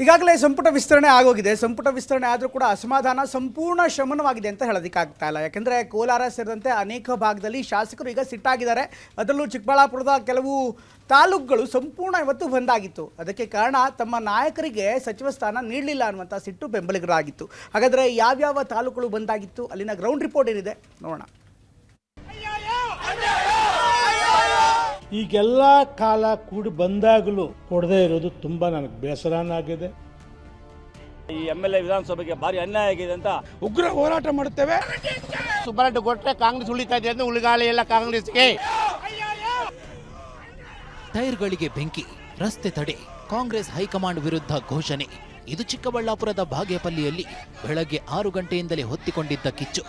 ಈಗಾಗಲೇ ಸಂಪುಟ ವಿಸ್ತರಣೆ ಆಗೋಗಿದೆ. ಸಂಪುಟ ವಿಸ್ತರಣೆ ಆದರೂ ಕೂಡ ಅಸಮಾಧಾನ ಸಂಪೂರ್ಣ ಶಮನವಾಗಿದೆ ಅಂತ ಹೇಳೋದಕ್ಕಾಗ್ತಾ ಇಲ್ಲ. ಯಾಕೆಂದರೆ ಕೋಲಾರ ಸೇರಿದಂತೆ ಅನೇಕ ಭಾಗದಲ್ಲಿ ಶಾಸಕರು ಈಗ ಸಿಟ್ಟಾಗಿದ್ದಾರೆ. ಅದರಲ್ಲೂ ಚಿಕ್ಕಬಳ್ಳಾಪುರದ ಕೆಲವು ತಾಲೂಕುಗಳು ಸಂಪೂರ್ಣ ಇವತ್ತು ಬಂದಾಗಿತ್ತು. ಅದಕ್ಕೆ ಕಾರಣ ತಮ್ಮ ನಾಯಕರಿಗೆ ಸಚಿವ ಸ್ಥಾನ ನೀಡಲಿಲ್ಲ ಅನ್ನುವಂಥ ಸಿಟ್ಟು ಬೆಂಬಲಿಗರಾಗಿತ್ತು. ಹಾಗಾದರೆ ಯಾವ್ಯಾವ ತಾಲೂಕುಗಳು ಬಂದಾಗಿತ್ತು, ಅಲ್ಲಿನ ಗ್ರೌಂಡ್ ರಿಪೋರ್ಟ್ ಏನಿದೆ ನೋಡೋಣ. ಈಗೆಲ್ಲ ಕಾಲ ಕೂಡಿ ಬಂದಾಗಲೂ ಕೊಡದೇ ಇರೋದು ತುಂಬಾ ನನಗೆ ಬೇಸರನಾಗಿದೆ. ಈ MLA ವಿಧಾನಸಭೆಗೆ ಭಾರಿ ಅನ್ಯಾಯ ಆಗಿದೆ ಅಂತ ಉಗ್ರ ಹೋರಾಟ ಮಾಡುತ್ತೇವೆ. ಸುಬ್ಬರೆಡ್ಡಿ ಕೊಟ್ಟರೆ ಕಾಂಗ್ರೆಸ್ ಉಳಿತಾ ಇದೆ ಅಂದ್ರೆ ಉಳಿಗಾಲ ಎಲ್ಲ ಕಾಂಗ್ರೆಸ್ಗೆ. ಟೈರ್ಗಳಿಗೆ ಬೆಂಕಿ, ರಸ್ತೆ ತಡೆ, ಕಾಂಗ್ರೆಸ್ ಹೈಕಮಾಂಡ್ ವಿರುದ್ಧ ಘೋಷಣೆ. ಇದು ಚಿಕ್ಕಬಳ್ಳಾಪುರದ ಬಾಗೇಪಲ್ಲಿಯಲ್ಲಿ ಬೆಳಗ್ಗೆ 6 ಗಂಟೆಯಿಂದಲೇ ಹೊತ್ತಿಕೊಂಡಿದ್ದ ಕಿಚ್ಚು.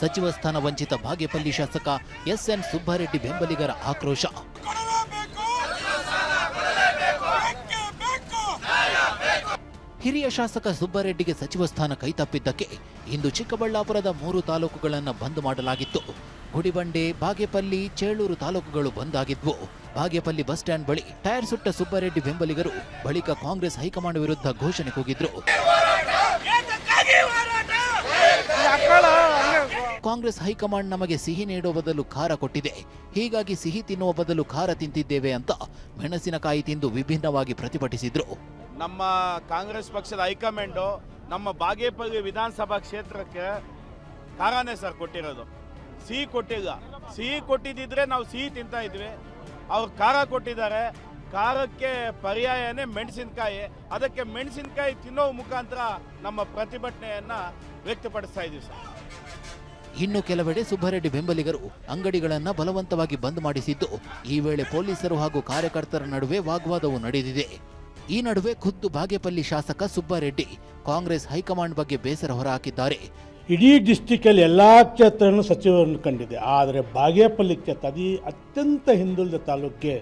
ಸಚಿವ ಸ್ಥಾನ ವಂಚಿತ ಬಾಗೇಪಲ್ಲಿ ಶಾಸಕ SN ಸುಬ್ಬಾರೆಡ್ಡಿ ಬೆಂಬಲಿಗರ ಆಕ್ರೋಶ. ಹಿರಿಯ ಶಾಸಕ ಸುಬ್ಬಾರೆಡ್ಡಿಗೆ ಸಚಿವ ಸ್ಥಾನ ಕೈತಪ್ಪಿದ್ದಕ್ಕೆ ಇಂದು ಚಿಕ್ಕಬಳ್ಳಾಪುರದ 3 ತಾಲೂಕುಗಳನ್ನು ಬಂದ್ ಮಾಡಲಾಗಿತ್ತು. ಗುಡಿಬಂಡೆ, ಬಾಗೇಪಲ್ಲಿ, ಚೇಳೂರು ತಾಲೂಕುಗಳು ಬಂದ್ ಆಗಿದ್ವು. ಬಾಗೇಪಲ್ಲಿ ಬಸ್ ಸ್ಟ್ಯಾಂಡ್ ಬಳಿ ಟೈರ್ ಸುಟ್ಟ ಸುಬ್ಬಾರೆಡ್ಡಿ ಬೆಂಬಲಿಗರು ಬಳಿಕ ಕಾಂಗ್ರೆಸ್ ಹೈಕಮಾಂಡ್ ವಿರುದ್ಧ ಘೋಷಣೆ ಕೂಗಿದ್ರು. ಕಾಂಗ್ರೆಸ್ ಹೈಕಮಾಂಡ್ ನಮಗೆ ಸಿಹಿ ನೀಡುವ ಬದಲು ಖಾರ ಕೊಟ್ಟಿದೆ, ಹೀಗಾಗಿ ಸಿಹಿ ತಿನ್ನುವ ಬದಲು ಖಾರ ತಿಂತಿದ್ದೇವೆ ಅಂತ ಮೆಣಸಿನಕಾಯಿ ತಿಂದು ವಿಭಿನ್ನವಾಗಿ ಪ್ರತಿಭಟಿಸಿದ್ರು. ನಮ್ಮ ಕಾಂಗ್ರೆಸ್ ಪಕ್ಷದ ಹೈಕಮಾಂಡು ನಮ್ಮ ಬಾಗೇಪಲ್ಲಿ ವಿಧಾನಸಭಾ ಕ್ಷೇತ್ರಕ್ಕೆ ಖಾರನೇ ಸರ್ ಕೊಟ್ಟಿರೋದು, ಸಿಹಿ ಕೊಟ್ಟಿಲ್ಲ. ಸಿಹಿ ಕೊಟ್ಟಿದ್ದಿದ್ರೆ ನಾವು ಸಿಹಿ ತಿಂತಾ ಇದ್ವಿ, ಅವ್ರು ಖಾರ ಕೊಟ್ಟಿದ್ದಾರೆ. ಖಾರಕ್ಕೆ ಪರ್ಯಾಯನೇ ಮೆಣಸಿನಕಾಯಿ. ಅದಕ್ಕೆ ಮೆಣಸಿನಕಾಯಿ ತಿನ್ನೋ ಮುಖಾಂತರ ನಮ್ಮ ಪ್ರತಿಭಟನೆಯನ್ನ ವ್ಯಕ್ತಪಡಿಸ್ತಾ ಇದ್ದೀವಿ ಸರ್. ಇನ್ನು ಕೆಲವೆಡೆ ಸುಬ್ಬಾರೆಡ್ಡಿ ಬೆಂಬಲಿಗರು ಅಂಗಡಿಗಳನ್ನು ಬಲವಂತವಾಗಿ ಬಂದ್ ಮಾಡಿಸಿದ್ದು, ಈ ವೇಳೆ ಪೊಲೀಸರು ಹಾಗೂ ಕಾರ್ಯಕರ್ತರ ನಡುವೆ ವಾಗ್ವಾದವು ನಡೆದಿದೆ. ಈ ನಡುವೆ ಖುದ್ದು ಬಾಗೇಪಲ್ಲಿ ಶಾಸಕ ಸುಬ್ಬಾರೆಡ್ಡಿ ಕಾಂಗ್ರೆಸ್ ಹೈಕಮಾಂಡ್ ಬಗ್ಗೆ ಬೇಸರ ಹೊರಹಾಕಿದ್ದಾರೆ. ಇಡೀ ಡಿಸ್ಟಿಕಲ್ಲಿ ಎಲ್ಲ ಕ್ಷೇತ್ರನೂ ಸಚಿವರನ್ನು ಕಂಡಿದೆ, ಆದರೆ ಬಾಗೇಪಲ್ಲಿ ಕ್ಷೇತ್ರ ಅತ್ಯಂತ ಹಿಂದುಳಿದ ತಾಲೂಕಿಗೆ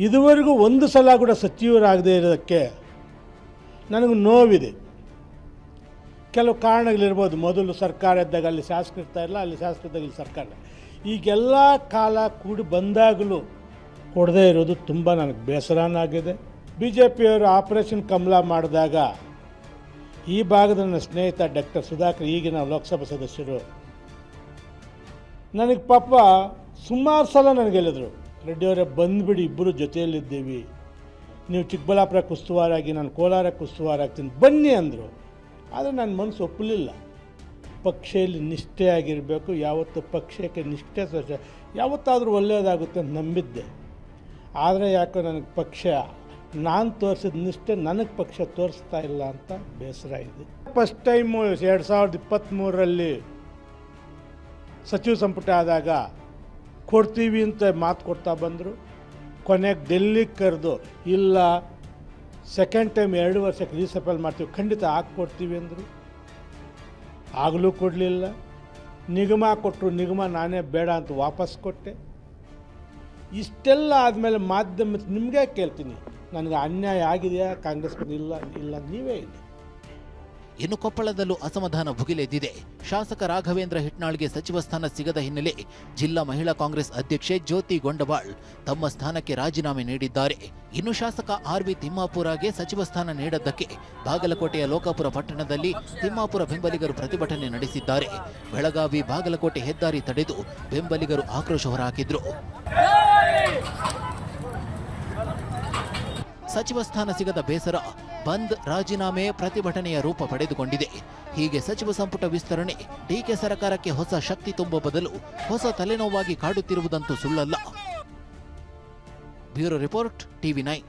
ಇದುವರೆಗೂ ಒಂದು ಸಲ ಕೂಡ ಸಚಿವರಾಗದೇ ಇರೋದಕ್ಕೆ ನನಗೆ ನೋವಿದೆ. ಕೆಲವು ಕಾರಣಗಳಿರ್ಬೋದು. ಮೊದಲು ಸರ್ಕಾರ ಇದ್ದಾಗ ಅಲ್ಲಿ ಶಾಸಕರು ಇರ್ತಾ ಇಲ್ಲ, ಅಲ್ಲಿ ಶಾಸಕರಿದ್ದಾಗ ಇಲ್ಲಿ ಸರ್ಕಾರ. ಈಗೆಲ್ಲ ಕಾಲ ಕೂಡಿ ಬಂದಾಗಲೂ ಕೊಡದೇ ಇರೋದು ತುಂಬ ನನಗೆ ಬೇಸರನಾಗಿದೆ. BJPಯವರು ಆಪರೇಷನ್ ಕಮಲ ಮಾಡಿದಾಗ ಈ ಭಾಗದ ನನ್ನ ಸ್ನೇಹಿತ ಡಾಕ್ಟರ್ ಸುಧಾಕರ್, ಈಗಿನ ಲೋಕಸಭಾ ಸದಸ್ಯರು, ನನಗೆ ಪಾಪ ಸುಮಾರು ಸಲ ನನಗೆ ಹೇಳಿದರು, ರೆಡ್ಡಿಯವರೇ ಬಂದುಬಿಡಿ, ಇಬ್ಬರು ಜೊತೆಯಲ್ಲಿದ್ದೀವಿ, ನೀವು ಚಿಕ್ಕಬಳ್ಳಾಪುರಕ್ಕೆ ಉಸ್ತುವಾರಾಗಿ ನಾನು ಕೋಲಾರಕ್ಕೆ ಉಸ್ತುವಾರಾಗ್ತೀನಿ, ಬನ್ನಿ ಅಂದರು. ಆದರೆ ನನ್ನ ಮನಸ್ಸು ಒಪ್ಪಲಿಲ್ಲ. ಪಕ್ಷದಲ್ಲಿ ನಿಷ್ಠೆ ಆಗಿರಬೇಕು, ಯಾವತ್ತು ಪಕ್ಷಕ್ಕೆ ನಿಷ್ಠೆ ಯಾವತ್ತಾದರೂ ಒಳ್ಳೆಯದಾಗುತ್ತೆ ಅಂತ ನಂಬಿದ್ದೆ. ಆದರೆ ಯಾಕೋ ನನಗೆ ಪಕ್ಷ ನಾನು ತೋರಿಸಿದ ನಿಷ್ಠೆ ನನಗೆ ಪಕ್ಷ ತೋರಿಸ್ತಾ ಇಲ್ಲ ಅಂತ ಬೇಸರ ಇದೆ. ಫಸ್ಟ್ ಟೈಮು 2023ರಲ್ಲಿ ಸಚಿವ ಸಂಪುಟ ಆದಾಗ ಕೊಡ್ತೀವಿ ಅಂತ ಮಾತು ಕೊಡ್ತಾ ಬಂದರು. ಕೊನೆಗೆ ಡೆಲ್ಲಿಗೆ ಕರೆದು ಇಲ್ಲ ಸೆಕೆಂಡ್ ಟೈಮ್ 2 ವರ್ಷಕ್ಕೆ ರೀಸಫಲ್ ಮಾಡ್ತೀವಿ, ಖಂಡಿತ ಹಾಕ್ಕೊಡ್ತೀವಿ ಅಂದರು. ಆಗಲೂ ಕೊಡಲಿಲ್ಲ. ನಿಗಮ ಕೊಟ್ಟರು, ನಿಗಮ ನಾನೇ ಬೇಡ ಅಂತ ವಾಪಸ್ ಕೊಟ್ಟೆ. ಇಷ್ಟೆಲ್ಲ ಆದಮೇಲೆ ಮಾಧ್ಯಮ ನಿಮಗೆ ಕೇಳ್ತೀನಿ, ನನಗೆ ಅನ್ಯಾಯ ಆಗಿದೆಯಾ ಕಾಂಗ್ರೆಸ್? ಇಲ್ಲ ನೀವೇ ಇಲ್ಲ. ಇನ್ನು ಕೊಪ್ಪಳದಲ್ಲೂ ಅಸಮಾಧಾನ ಭುಗಿಲೆದ್ದಿದೆ. ಶಾಸಕ ರಾಘವೇಂದ್ರ ಹಿಟ್ನಾಳ್ಗೆ ಸಚಿವ ಸ್ಥಾನ ಸಿಗದ ಹಿನ್ನೆಲೆ ಜಿಲ್ಲಾ ಮಹಿಳಾ ಕಾಂಗ್ರೆಸ್ ಅಧ್ಯಕ್ಷೆ ಜ್ಯೋತಿ ಗೊಂಡವಾಳ್ ತಮ್ಮ ಸ್ಥಾನಕ್ಕೆ ರಾಜೀನಾಮೆ ನೀಡಿದ್ದಾರೆ. ಇನ್ನು ಶಾಸಕ RV ತಿಮ್ಮಾಪುರಗೆ ಸಚಿವ ಸ್ಥಾನ ನೀಡದ್ದಕ್ಕೆ ಬಾಗಲಕೋಟೆಯ ಲೋಕಾಪುರ ಪಟ್ಟಣದಲ್ಲಿ ತಿಮ್ಮಾಪುರ ಬೆಂಬಲಿಗರು ಪ್ರತಿಭಟನೆ ನಡೆಸಿದ್ದಾರೆ. ಬೆಳಗಾವಿ ಬಾಗಲಕೋಟೆ ಹೆದ್ದಾರಿ ತಡೆದು ಬೆಂಬಲಿಗರು ಆಕ್ರೋಶ ಹೊರಹಾಕಿದ್ರು. ಸಚಿವ ಸ್ಥಾನ ಸಿಗದ ಬೇಸರ ಬಂದ್, ರಾಜೀನಾಮೆ, ಪ್ರತಿಭಟನೆಯ ರೂಪ ಪಡೆದುಕೊಂಡಿದೆ. ಹೀಗೆ ಸಚಿವ ಸಂಪುಟ ವಿಸ್ತರಣೆ DK ಸರ್ಕಾರಕ್ಕೆ ಹೊಸ ಶಕ್ತಿ ತುಂಬುವ ಬದಲು ಹೊಸ ತಲೆನೋವಾಗಿ ಕಾಡುತ್ತಿರುವುದಂತೂ ಸುಳ್ಳಲ್ಲ. Bureau report, TV9.